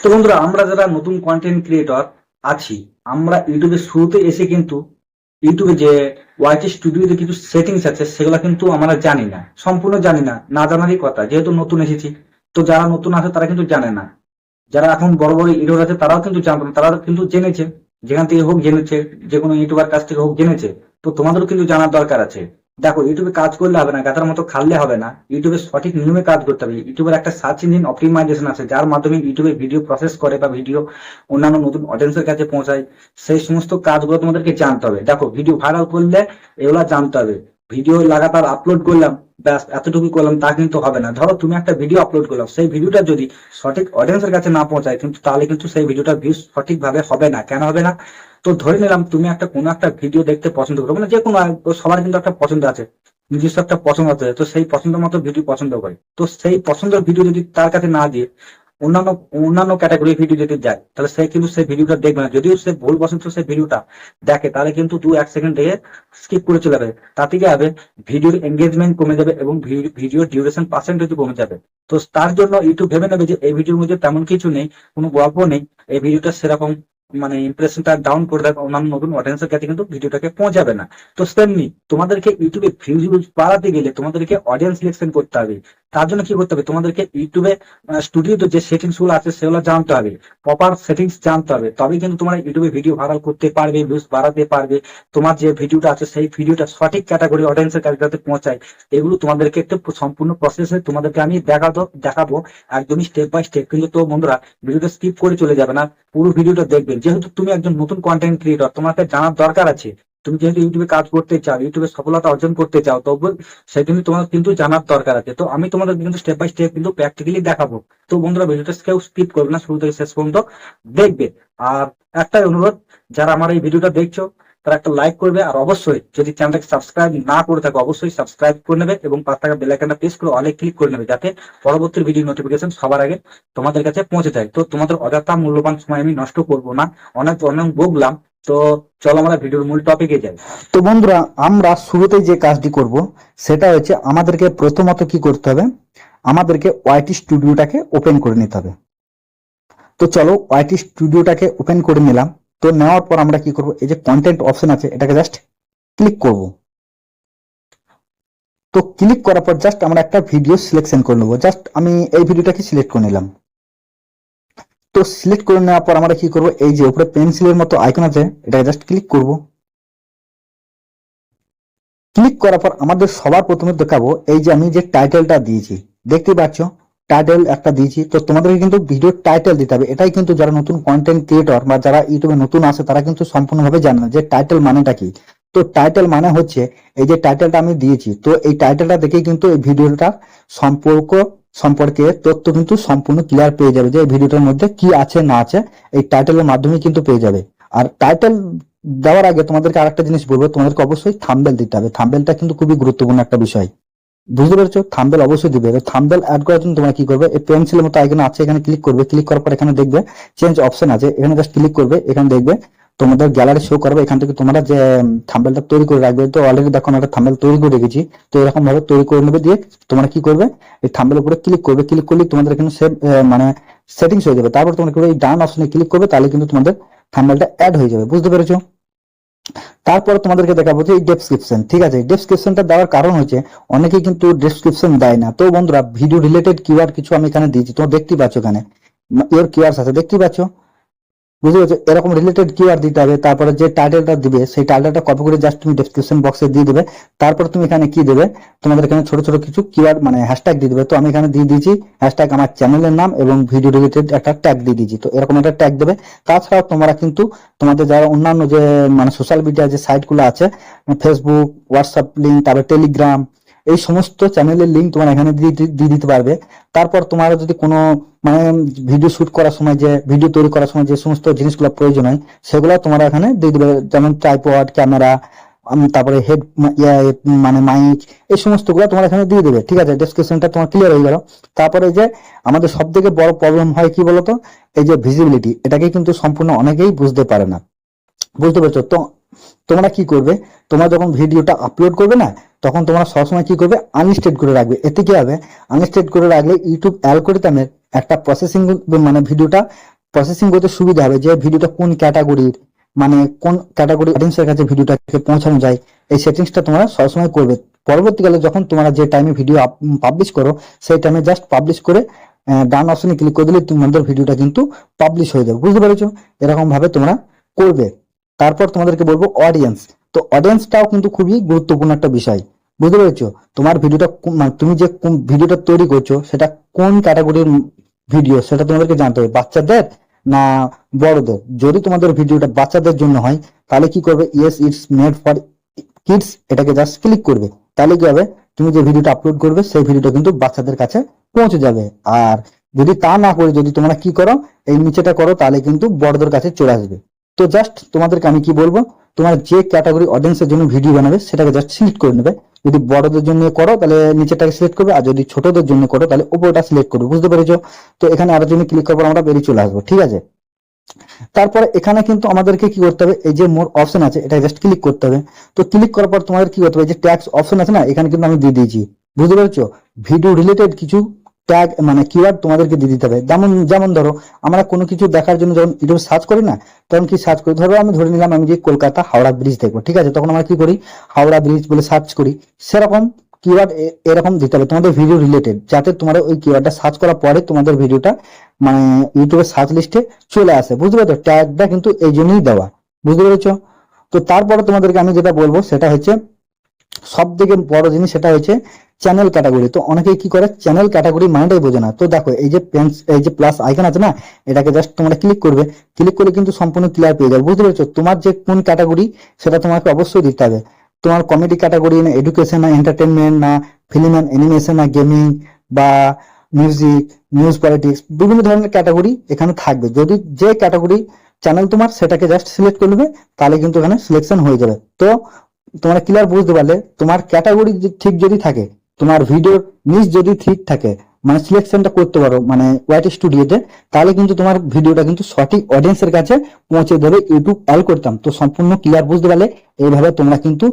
তো বন্ধুরা, আমরা যারা নতুন কন্টেন্ট ক্রিয়েটর আছি, আমরা ইউটিউবের শুরুতে এসে কিন্তু ইউটিউবে যে ওয়াইটি স্টুডিওতে কিছু সেটিংস আছে সেগুলো কিন্তু আমরা জানি না, সম্পূর্ণ জানি না, না জানারই কথা, যেহেতু নতুন এসেছি। তো যারা নতুন আছে তারা কিন্তু জানে না, যারা এখন বড় বড় ইউটিউবার আছে তারাও কিন্তু জানতো না, তারা কিন্তু জেনেছে, যেখান থেকে হোক জেনেছে, যে কোনো ইউটিউবার কাছ থেকে হোক জেনেছে। তো তোমাদেরও কিন্তু জানার দরকার আছে। দেখো, ইউটিউবে কাজ করলে হবে না, গাধার মতো খাললে হবে না, ইউটিউবে সঠিক নিয়মে কাজ করতে হবে। ইউটিউবের একটা সার্চ ইঞ্জিন অপটিমাইজেশন আছে, যার মাধ্যমে ইউটিউবে ভিডিও প্রসেস করে বা ভিডিও অন্যান্য নতুন অডিয়েন্সের কাছে পৌঁছায়। সেই সমস্ত কাজগুলো তোমাদেরকে জানতে হবে। দেখো, ভিডিও ভাইরাল করলে এগুলা জানতে হবে। ভিডিও লাগাতার আপলোড করলাম, ব্যাস এতটুকু করলাম, তা কিন্তু হবে না। ধরো তুমি একটা ভিডিও আপলোড করলাম, সেই ভিডিওটা যদি সঠিক অডিয়েন্সের কাছে না পৌঁছায়, কিন্তু তাহলে কিন্তু সেই ভিডিওটা ভিউজ সঠিকভাবে হবে না। কেন হবে না? তো ধরে নিলাম তুমি একটা কোনো একটা ভিডিও দেখতে পছন্দ করো, মানে যে কোনো, সবার কিন্তু একটা পছন্দ আছে, নিজস্ব একটা পছন্দ আছে, তো সেই পছন্দ মতো ভিডিও পছন্দ করে। তো সেই পছন্দের ভিডিও যদি তার কাছে না দিয়ে অন্যান্য অন্যান্য ক্যাটাগরি ভিডিও যদি যায়, তাহলে সে কিন্তু সেই ভিডিওটা দেখবে না। যদিও সে ভুল বসন্ত সেই ভিডিওটা দেখে, তাহলে কিন্তু 2-1 সেকেন্ড দেখে স্কিপ করে চলে যাবে। তাতে কি হবে? ভিডিওর এঙ্গেজমেন্ট কমে যাবে এবং ভিডিও ডিউরেশন পার্সেন্টেজ কমে যাবে। তো তার জন্য ইউটিউব ভেবে নেবে যে এই ভিডিওর মধ্যে তেমন কিছু নেই, কোনো গল্প নেই, এই ভিডিওটা সেরকম মানে ইমপ্রেশনটা ডাউন করে দেবে, অন্যান্য নতুন অডিয়েন্সের কাছে কিন্তু ভিডিওটাকে পৌঁছাবে না। তো তেমনি তোমাদেরকে ইউটিউবে ভিউজ বাড়াতে গেলে তোমাদেরকে অডিয়েন্স সিলেকশন করতে হবে। তার জন্য কি করতে হবে? তোমাদেরকে ইউটিউবে স্টুডিওতে যে সেটিংস গুলো আছে সেগুলো জানতে হবে, প্রপার সেটিংস জানতে হবে, তবে কিন্তু তোমরা ইউটিউবে ভিডিও ভাইরাল করতে পারবে, ভিউজ বাড়াতে পারবে। তোমার যে ভিডিওটা আছে সেই ভিডিওটা সঠিক ক্যাটাগরি অডিয়েন্সের কাছে যাতে পৌঁছায়, এগুলো তোমাদেরকে একটা সম্পূর্ণ প্রসেসে তোমাদেরকে আমি দেখাবো একদমই স্টেপ বাই স্টেপ। কিন্তু তো বন্ধুরা, ভিডিওটা স্কিপ করে চলে যাবে না, পুরো ভিডিওটা দেখবেন। যেহেতু তুমি একজন নতুন কন্টেন্ট ক্রিয়েটর, তোমাকে জানার দরকার আছে। তুমি যেহেতু ইউটিউবে কাজ করতে চাও, ইউটিউবে সফলতা অর্জন করতে চাও, তবে সেজন্য তোমার কিন্তু জানার দরকার আছে। তো আমি তোমাদের কিন্তু স্টেপ বাই স্টেপ কিন্তু প্র্যাকটিক্যালি দেখাবো। তো বন্ধুরা, ভিডিওটা কেউ স্কিপ করবে না, শুরু থেকে শেষ পর্যন্ত দেখবে। আর একটাই অনুরোধ, যারা আমার এই ভিডিওটা দেখছো তারা একটা লাইক করবে, আর অবশ্যই যদি চ্যানেলটাকে সাবস্ক্রাইব না করে থাকো অবশ্যই সাবস্ক্রাইব করে নেবে এবং পাশে থাকা বেল আইকনটা প্রেস করে অলে ক্লিক করে নেবে, যাতে পরবর্তী ভিডিও নোটিফিকেশন সবার আগে তোমাদের কাছে পৌঁছে যায়। তো তোমাদের অযথা মূল্যবান সময় আমি নষ্ট করব না, অনেক অনেক বকলাম। তো চলো আমরা ভিডিওর মূল টপিকে যাই। তো বন্ধুরা, আমরা শুরুতেই যে কাজটি করব সেটা হচ্ছে আমাদেরকে প্রথমত কি করতে হবে, আমাদেরকে ওয়াইটি স্টুডিওটাকে ওপেন করে নিতে হবে। তো চলো ওয়াইটি স্টুডিওটাকে ওপেন করে নিলাম। তো নেওয়ার পর আমরা কি করব, এই যে কন্টেন্ট অপশন আছে এটাকে জাস্ট ক্লিক করব। তো ক্লিক করার পর জাস্ট আমরা একটা ভিডিও সিলেকশন করে নেবো। জাস্ট আমি এই ভিডিওটাকে সিলেক্ট করে নিলাম। তো সিলেক্ট করে নেওয়ার পর আমরা কি করব, এই যে উপরে পেন্সিলের মতো আইকন আছে এটাকে জাস্ট ক্লিক করব। ক্লিক করার পর আমাদের সবার প্রথমে দেখাবো এই যে আমি যে টাইটেলটা দিয়েছি, দেখতে পাচ্ছ টাইটেল একটা দিয়েছি। তো তোমাদেরকে কিন্তু ভিডিওর টাইটেল দিতে হবে। এটাই কিন্তু যারা নতুন কন্টেন্ট ক্রিয়েটর বা যারা ইউটিউবে নতুন আসে তারা কিন্তু সম্পূর্ণভাবে জানে না যে টাইটেল মানেটা কি। তো টাইটেল মানে হচ্ছে এই যে টাইটেলটা আমি দিয়েছি, তো এই টাইটেলটা দেখে কিন্তু এই ভিডিওটার সম্পর্কে তথ্য কিন্তু সম্পূর্ণ ক্লিয়ার পেয়ে যাবে, যে এই ভিডিওটার মধ্যে কি আছে না আছে এই টাইটেলের মাধ্যমে কিন্তু পেয়ে যাবে। আর টাইটেল দেওয়ার আগে তোমাদেরকে আরেকটা জিনিস বলবো, তোমাদেরকে অবশ্যই থাম্বনেল দিতে হবে। থাম্বনেলটা কিন্তু খুবই গুরুত্বপূর্ণ একটা বিষয়, বুঝতে পেরেছো? থাম্বনেল অবশ্যই দিবে। থাম্বনেল অ্যাড করার জন্য তোমরা কি করবে, এই পেন্সিলের মতো আইকন আছে এখানে ক্লিক করবে। ক্লিক করার পর এখানে দেখবে চেঞ্জ অপশন আছে, এখানে জাস্ট ক্লিক করবে। এখানে দেখবে তোমাদের গ্যালারি শো করবে, এখান থেকে তোমরা যে থাম্বনেলটা তৈরি করে রাখবে। তো অলরেডি দেখো আমি একটা থাম্বনেল তৈরি করে রেখেছি। তো এরকম ভাবে তৈরি করে নেবে, দিয়ে তোমরা কি করবে, এই থাম্বনেলের উপরে ক্লিক করবে। ক্লিক করলে তোমাদের এখানে মানে সেটিংস হয়ে যাবে। তারপর তোমরা কি করবে, এই ডান অপশনে ক্লিক করবে, তাহলে কিন্তু তোমাদের থাম্বনেলটা অ্যাড হয়ে যাবে, বুঝতে পেরেছো? তারপর তোমাদেরকে দেখাবো যে ডেসক্রিপশন। ঠিক আছে, ডেসক্রিপশনটা দেওয়ার কারণ হচ্ছে অনেকেই কিন্তু ডেসক্রিপশন দেয় না। তো বন্ধুরা, ভিডিও রিলেটেড কিওয়ার্ড কিছু আমি এখানে দিয়েছি, তোমরা দেখতেই পাচ্ছ, এখানে এর কিওয়ার্ডস আছে, দেখতেই পাচ্ছ, বুঝতে পারছো? এরকম রিলেটেড কিওয়ার্ড দিতে হবে। তারপরে যে টাইটেলটা দিবে সেই টাইটেলটা কপি করে জাস্ট তুমি ডেসক্রিপশন বক্সে দিয়ে দিবে। তারপর তুমি এখানে কি দেবে, তোমাদের এখানে ছোট ছোট কিছু কিওয়ার্ড মানে হ্যাশট্যাগ দিয়ে দিবে। তো আমি এখানে দিয়ে দিয়েছি হ্যাশট্যাগ আমার চ্যানেলের নাম এবং ভিডিও রিলেটেড একটা ট্যাগ দিয়ে দিয়েছি। তো এরকম একটা ট্যাগ দেবে। তাছাড়াও তোমরা কিন্তু তোমাদের যারা অন্যান্য যে মানে সোশ্যাল মিডিয়া যে সাইটগুলো আছে, ফেসবুক, হোয়াটসঅ্যাপ লিঙ্ক, তারপরে টেলিগ্রাম, এই সমস্ত চ্যানেলের লিঙ্ক তোমরা এখানে দিয়ে দিতে পারবে। তারপর তোমার যদি কোনো মানে ভিডিও শুট করার সময়, যে ভিডিও তৈরি করার সময় যে সমস্ত জিনিসগুলো প্রয়োজন হয় সেগুলো তোমরা এখানে দিয়ে দিবে, যেমন ট্রাইপড, ক্যামেরা, তারপরে হেড মানে মাইক, এই সমস্ত গুলো তোমরা এখানে দিয়ে দেবে। ঠিক আছে, ডেসক্রিপশনটা তোমার ক্লিয়ার হয়ে গেল। তারপরে যে আমাদের সব থেকে বড় প্রবলেম হয় কি বলতো, এই যে ভিজিবিলিটি, এটাকে কিন্তু সম্পূর্ণ অনেকেই বুঝতে পারে না, বুঝতে পারছো? তো তোমরা কি করবে, তোমরা যখন ভিডিওটা আপলোড করবে না, তখন তোমরা সবসময় কি করবে, আনলিস্টেড করে রাখবে। এতে কি হবে, আনলিস্টেড করে রাখলে ইউটিউব অ্যালগরিদমের একটা প্রসেসিং মানে ভিডিওটা প্রসেসিং করতে সুবিধা হবে, যে ভিডিওটা কোন ক্যাটাগরির, মানে কোন ক্যাটাগরি অডিয়েন্সের কাছে ভিডিওটাকে পৌঁছানো যায়, এই সেটিংসটা তোমরা সবসময় করবে। পরবর্তীকালে যখন তোমরা যে টাইমে ভিডিও পাবলিশ করো সেই টাইমে জাস্ট পাবলিশ করে ডান অপশনে ক্লিক করে দিলে তোমাদের ভিডিওটা কিন্তু পাবলিশ হয়ে যাবে, বুঝতে পেরেছো? এরকম ভাবে তোমরা করবে। তারপর তোমাদেরকে বলবো অডিয়েন্স। তো অডিয়েন্সটাও কিন্তু খুবই গুরুত্বপূর্ণ একটা বিষয়, বুঝতে পেরেছো? তোমার ভিডিওটা মানে তুমি যে ভিডিওটা তৈরি করছো সেটা কোন ক্যাটাগরির ভিডিও সেটা তোমাদেরকে জানতে হবে, বাচ্চাদের না বড়দের। যদি তোমাদের ভিডিওটা বাচ্চাদের জন্য হয় তাহলে কি করবে, yes it's made for kids, এটাকে জাস্ট ক্লিক করবে। তাহলে কি হবে, তুমি যে ভিডিওটা আপলোড করবে সেই ভিডিওটা কিন্তু বাচ্চাদের কাছে পৌঁছে যাবে। আর যদি তা না করে যদি তোমরা কি করো, এই নিচেটা করো, তাহলে কিন্তু বড়দের কাছে চলে আসবে। তো জাস্ট তোমাদেরকে আমি কি বলবো, তোমার যে ক্যাটাগরি অডিয়েন্সের জন্য ভিডিও বানাবে সেটাকে জাস্ট সিলেক্ট করে নেবে। যদি বড়দের জন্য করো তাহলে নিচেটাকে সিলেক্ট করবে, আর যদি ছোটদের জন্য করো তাহলে উপরটা সিলেক্ট করবে, বুঝতে পেরেছো? তো এখানে আরো জন্য ক্লিক করার পর আমরা বেরিয়ে চলে আসবো, ঠিক আছে? তারপরে এখানে কিন্তু আমাদেরকে কি করতে হবে, এই যে মোর অপশন আছে এটা জাস্ট ক্লিক করতে হবে। তো ক্লিক করার পর তোমাদের কি করতে হবে, যে ট্যাক্স অপশন আছে না, এখানে কিন্তু আমি দিয়ে দিয়েছি, বুঝতে পেরেছো? ভিডিও রিলেটেড কিছু ট্যাগ মানে কিওয়ার্ড তোমাদেরকে দিয়ে দিতে হবে। যেমন যেমন ধরো আমরা কোনো কিছু দেখার জন্য যখন ইউটিউবে সার্চ করি না, তখন কি সার্চ করি, ধরো আমি ধরে নিলাম আমি যে কলকাতা হাওড়া ব্রিজ দেখবো, ঠিক আছে? তখন আমরা কি করি, হাওড়া ব্রিজ বলে সার্চ করি। সেরকম কিওয়ার্ড এরকম দিতে হবে তোমাদের ভিডিও রিলেটেড, যাতে তোমার ওই কিওয়ার্ডটা সার্চ করার পরে তোমাদের ভিডিওটা মানে ইউটিউবের সার্চ লিস্টে চলে আসে, বুঝতে পেরেছো? ট্যাগটা কিন্তু এই জন্যই দেওয়া, বুঝতে পেরেছো? তো তারপরে তোমাদেরকে আমি যেটা বলবো সেটা হচ্ছে সব থেকে বড় জিনিস, সেটা হচ্ছে চ্যানেল ক্যাটাগরি। তো অনেকেই কি করে, চ্যানেল ক্যাটাগরি মানেটাই বোঝে না। তো দেখো এই যে এই যে প্লাস আইকন আছে না, এটাকে জাস্ট তোমরা ক্লিক করবে, ক্লিক করলে কিন্তু সম্পূর্ণ ক্লিয়ার পেয়ে যাবে, বুঝতে পেরেছো? তোমার যে কোন ক্যাটাগরি সেটা তোমাকে অবশ্যই দিতে হবে। তোমার কমেডি ক্যাটাগরি না এডুকেশন না এন্টারটেনমেন্ট না ফিল্ম অ্যান্ড অ্যানিমেশন না গেমিং বা মিউজিক নিউজ পলিটিক্স, বিভিন্ন ধরনের ক্যাটাগরি এখানে থাকবে। যদি যে ক্যাটাগরি চ্যানেল তোমার সেটাকে জাস্ট সিলেক্ট করবে, তাহলে কিন্তু এখানে সিলেকশন হয়ে যাবে। তো তোমরা ক্লিয়ার বুঝতে পারলে, তোমার ক্যাটাগরি ঠিক যদি থাকে, তোমার ভিডিওর নিচ যদি ঠিক থাকে, মানে সিলেকশনটা করতে পারো মানে ওয়াইট স্টুডিওতে, তাহলে কিন্তু তোমার ভিডিওটা কিন্তু সঠিক অডিয়েন্সের কাছে পৌঁছে দেবে ইউটিউব অ্যালগরিদম। তো সম্পূর্ণ ক্লিয়ার বুঝতে পারলে এইভাবে তোমরা কিন্তু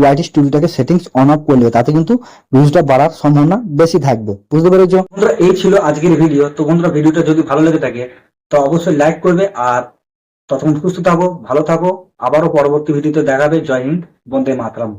ওয়াইট স্টুডিওটাকে সেটিংস অন অফ করলে তাতে কিন্তু ভিউজটা বাড়ার সম্ভাবনা বেশি থাকবে, বুঝতে পেরেছো? বন্ধুরা এই ছিল আজকের ভিডিও। তো বন্ধুরা ভিডিওটা যদি ভালো লেগে থাকে তো অবশ্যই লাইক করবে, আর ততক্ষণ সুস্থ থাকো, ভালো থাকো। আবারও পরবর্তী ভিডিওতে দেখাবে। জয় হিন্দ, বন্দে মাতরম।